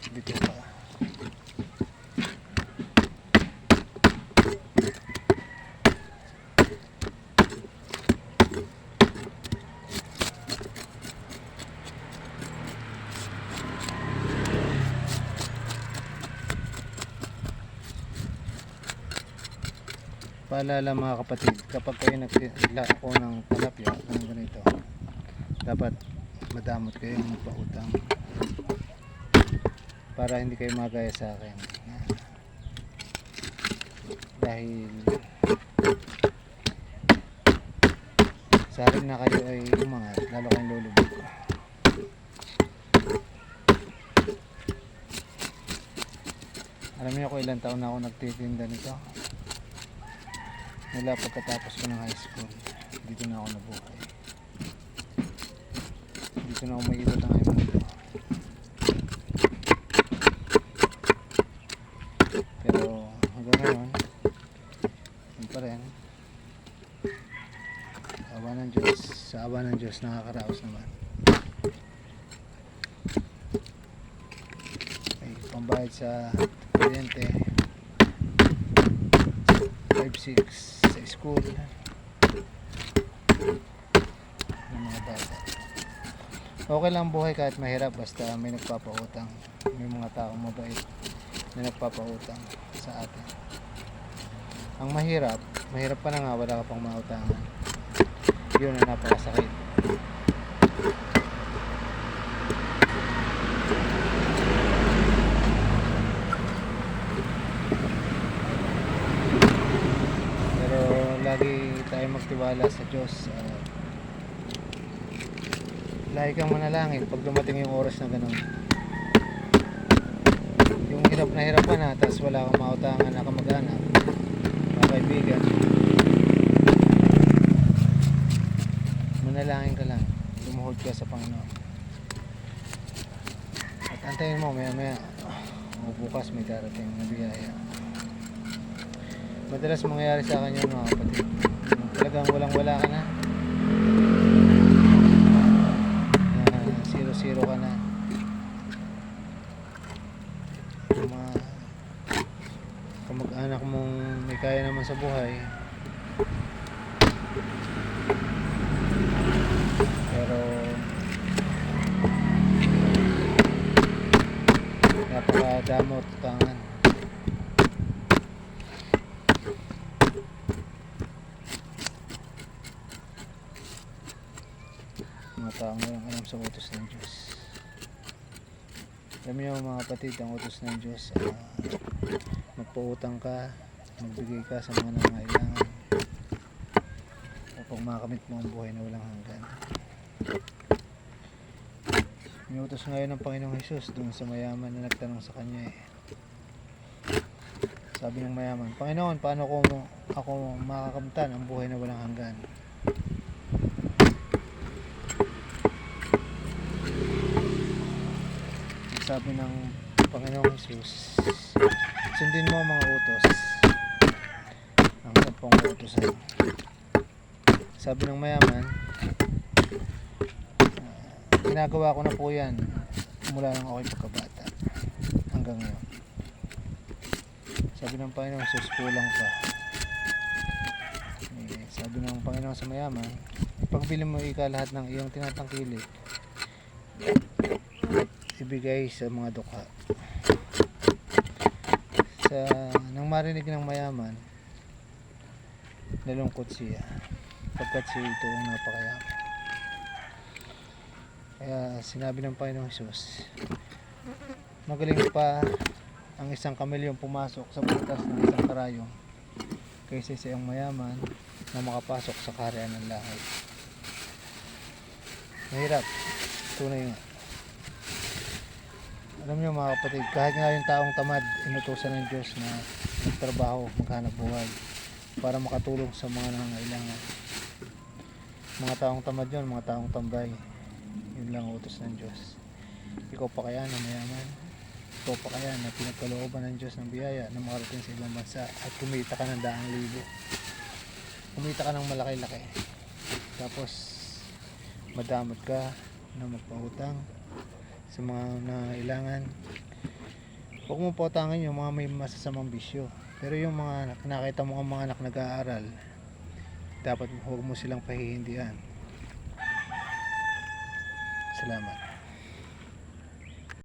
dapat dito ka. Paalala mga kapatid, kapag kayo naglako ng talapya ng ganito, dapat madamot kayo magpautang para hindi kayo magaya sa akin. Dahil sa akin na kayo ay umangat, lalo kayong lulubog. Alam niyo kung ilang taon na ako nagtitinda nito? Mula pagkatapos ko ng high school, dito na ako nabuhay. Dito na ako maiikot ang aking mundo. Pero hanggang ngayon, yun pa rin. Awa ng Diyos, sa awa ng Diyos nakakaraos naman. May pambayad sa kuryente, 5-6 sa school ng mga bata. Okay lang buhay kahit mahirap, basta may nagpapautang. May mga taong mabait na nagpapautang sa atin. Ang mahirap pa na nga wala ka pang mautangan. Yun ang napakasakit. Lagi tayo magtiwala sa Diyos. Lagi kang manalangin pag dumating yung oras na ganun. Yung hirap ka na, tapos wala kang mautangan na kamag-anak, mga kaibigan, manalangin ka lang, lumuhod ka sa Panginoon. At antayin mo, maya o bukas may darating na biyaya. Madalas mangyayari sa akin yun mga kapatid. Talagang walang-wala ka na. Zero ka na. Yung mga kamag-anak mong may kaya naman sa buhay. Pero napakadamot utangan. Mga taong walang alam sa utos ng Diyos. Alam niyo mga kapatid, ang utos ng Diyos, magpautang ka, magbigay ka sa mga nangangailangan upang makamit mo ang buhay na walang hanggan. May utos ngayon ng Panginoong Hesus dun sa mayaman na nagtanong sa kanya Sabi ng mayaman, Panginoon, paano ako makakamtan ang buhay na walang hanggan? Sabi ng Panginoong Hesus, sundin mo ang mga utos, ang 10 utosan. Sabi ng mayaman, ginagawa ko na po yan mula nang ako'y pagkabata hanggang ngayon. Sabi ng Panginoong Hesus, kulang pa. Sabi ng Panginoon sa mayaman, ipagbili mo ika lahat ng iyong tinatangkilik, ibigay sa mga dukha. Nang marinig ng mayaman, nalungkot siya pagkat siya ito ang napakayaman. Kaya sinabi ng Panginoong Hesus, magaling pa ang isang kamelyong pumasok sa butas ng isang karayong kaysa sa iyong mayaman na makapasok sa kaharian ng langit. Mahirap, tunay nga. Alam niyo mga kapatid, kahit nga yung taong tamad, inutusan ng Diyos na magtrabaho, maghanap buhay para makatulong sa mga nangangailangan. Mga taong tamad yun, mga taong tambay, yun lang ang utos ng Diyos. Ikaw pa kaya na mayaman? Ikaw pa kaya na pinagkalooban ng Diyos ng biyaya na makarating sa ibang bansa at kumita ka ng 100,000? Kumita ka ng malaki-laki, tapos madamot ka na magpautang sa mga nangangailangan, Huwag mo pautangin yung mga may masasamang bisyo. Pero yung mga nakita mo ang mga anak nag-aaral, dapat huwag mo silang pahihindihan. Salamat.